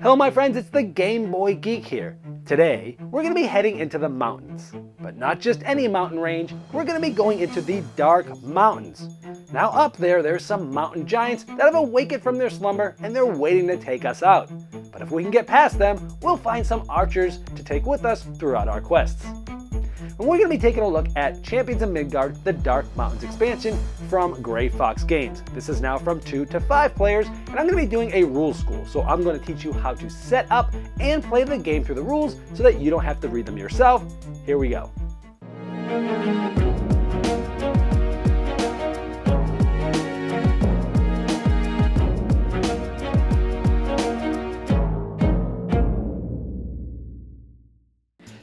Hello my friends, it's the Game Boy Geek here. Today, we're going to be heading into the mountains. But not just any mountain range, we're going to be going into the Dark Mountains. Now up there's some mountain giants that have awakened from their slumber and they're waiting to take us out. But if we can get past them, we'll find some archers to take with us throughout our quests. And we're going to be taking a look at Champions of Midgard, the Dark Mountains expansion from Gray Fox Games. This is now from 2 to 5 players, and I'm going to be doing a rule school. So I'm going to teach you how to set up and play the game through the rules so that you don't have to read them yourself. Here we go.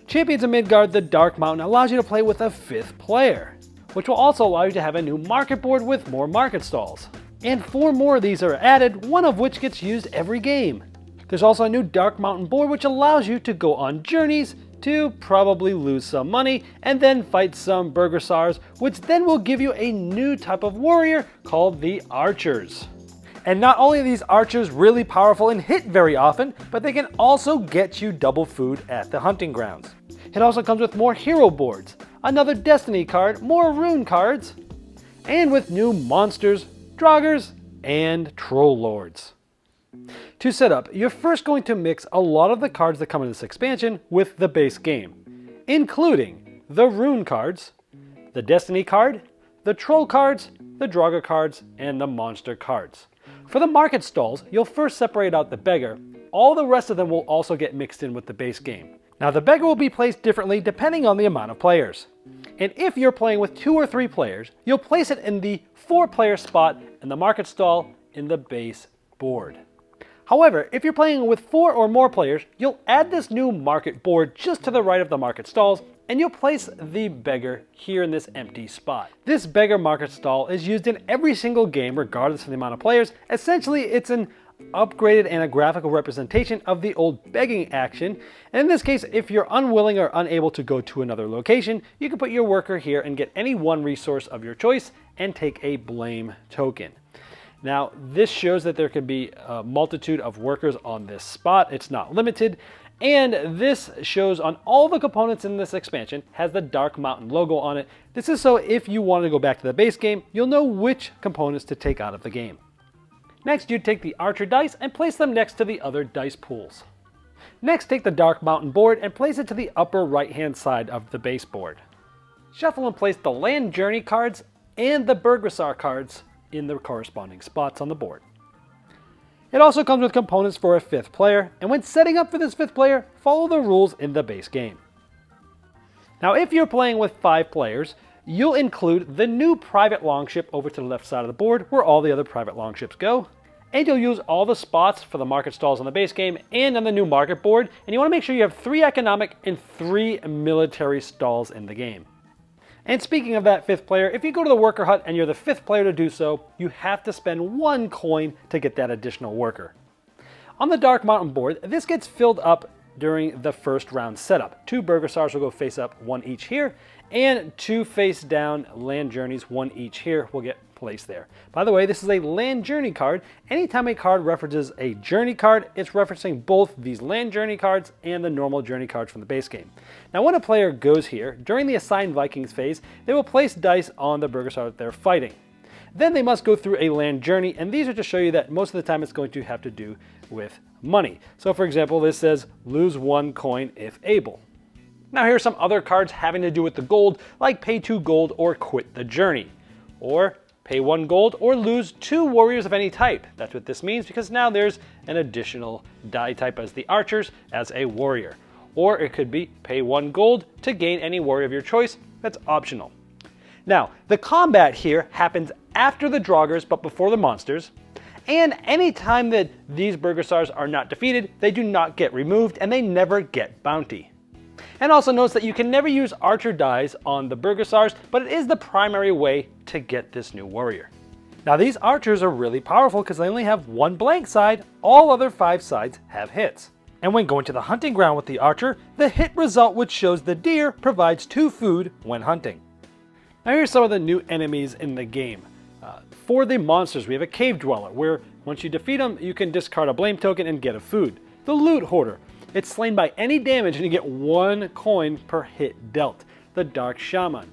Champions of Midgard, the Dark Mountain allows you to play with a 5th player, which will also allow you to have a new market board with more market stalls. And 4 more of these are added, one of which gets used every game. There's also a new Dark Mountain board which allows you to go on journeys to probably lose some money and then fight some Burgersars, which then will give you a new type of warrior called the Archers. And not only are these archers really powerful and hit very often, but they can also get you double food at the hunting grounds. It also comes with more hero boards, another destiny card, more rune cards, and with new monsters, draugrs, and troll lords. To set up, you're first going to mix a lot of the cards that come in this expansion with the base game, including the rune cards, the destiny card, the troll cards, the draugr cards, and the monster cards. For the market stalls, you'll first separate out the beggar. All the rest of them will also get mixed in with the base game. Now the beggar will be placed differently depending on the amount of players. And if you're playing with 2 or 3 players, you'll place it in the 4-player spot and the market stall in the base board. However, if you're playing with 4 or more players, you'll add this new market board just to the right of the market stalls, and you'll place the beggar here in this empty spot. This beggar market stall is used in every single game regardless of the amount of players. Essentially, it's an upgraded and a graphical representation of the old begging action. And in this case, if you're unwilling or unable to go to another location, you can put your worker here and get any one resource of your choice and take a blame token. Now, this shows that there can be a multitude of workers on this spot. It's not limited. And this shows on all the components in this expansion has the Dark Mountain logo on it. This is so if you want to go back to the base game, you'll know which components to take out of the game. Next, you take the Archer dice and place them next to the other dice pools. Next, take the Dark Mountain board and place it to the upper right-hand side of the base board. Shuffle and place the Land Journey cards and the Burgersar cards in the corresponding spots on the board. It also comes with components for a 5th player, and when setting up for this 5th player, follow the rules in the base game. Now, if you're playing with 5 players, you'll include the new private longship over to the left side of the board where all the other private longships go. And you'll use all the spots for the market stalls on the base game and on the new market board. And you want to make sure you have 3 economic and 3 military stalls in the game. And speaking of that 5th player, if you go to the worker hut and you're the 5th player to do so, you have to spend 1 coin to get that additional worker. On the Dark Mountain board, this gets filled up during the first round setup. 2 Burgersars will go face up, 1 each here, and 2 face down Land Journeys, 1 each here, will get placed there. By the way, this is a Land Journey card. Anytime a card references a Journey card, it's referencing both these Land Journey cards and the normal Journey cards from the base game. Now when a player goes here, during the Assigned Vikings phase, they will place dice on the Burgersar that they're fighting. Then they must go through a land journey, and these are to show you that most of the time it's going to have to do with money. So for example, this says lose 1 coin if able. Now here are some other cards having to do with the gold, like pay 2 gold or quit the journey. Or pay 1 gold or lose 2 warriors of any type. That's what this means, because now there's an additional die type as the archers as a warrior. Or it could be pay 1 gold to gain any warrior of your choice. That's optional. Now, the combat here happens after the draugrs but before the monsters. And anytime that these Burgersars are not defeated, they do not get removed and they never get bounty. And also notice that you can never use archer dies on the Burgersars, but it is the primary way to get this new warrior. Now these archers are really powerful because they only have 1 blank side, all other 5 sides have hits. And when going to the hunting ground with the archer, the hit result which shows the deer provides 2 food when hunting. Now here's some of the new enemies in the game. For the monsters, we have a cave dweller, where once you defeat them, you can discard a blame token and get a food. the Loot Hoarder. It's slain by any damage and you get 1 coin per hit dealt, the Dark Shaman.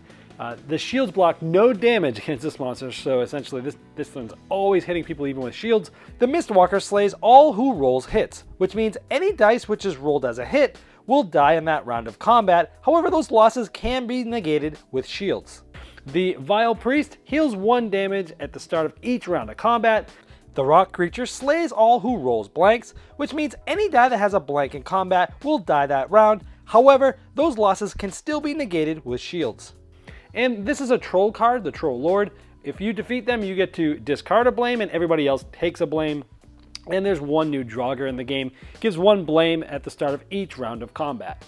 The shields block no damage against this monster, so essentially this thing's always hitting people even with shields. The Mistwalker slays all who rolls hits, which means any dice which is rolled as a hit will die in that round of combat. However, those losses can be negated with shields. The Vile Priest heals 1 damage at the start of each round of combat. The Rock Creature slays all who rolls blanks, which means any die that has a blank in combat will die that round. However, those losses can still be negated with shields. And this is a troll card, the Troll Lord. If you defeat them, you get to discard a blame and everybody else takes a blame. And there's 1 new Draugr in the game. Gives 1 blame at the start of each round of combat.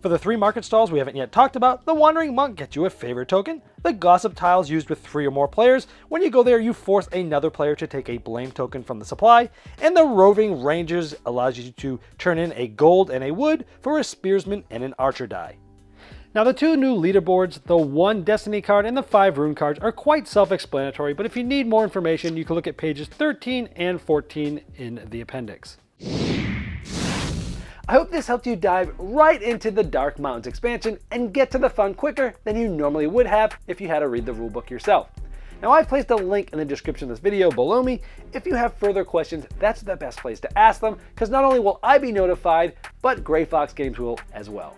For the 3 market stalls we haven't yet talked about, the Wandering Monk gets you a favor token. The Gossip Tile is used with 3 or more players. When you go there, you force another player to take a blame token from the supply. And the Roving Rangers allows you to turn in a gold and a wood for a Spearsman and an Archer die. Now the 2 new leaderboards, the 1 Destiny card and the 5 Rune cards are quite self-explanatory, but if you need more information, you can look at pages 13 and 14 in the appendix. I hope this helped you dive right into the Dark Mountains expansion and get to the fun quicker than you normally would have if you had to read the rulebook yourself. Now I've placed a link in the description of this video below me. If you have further questions, that's the best place to ask them, because not only will I be notified, but Grey Fox Games will as well.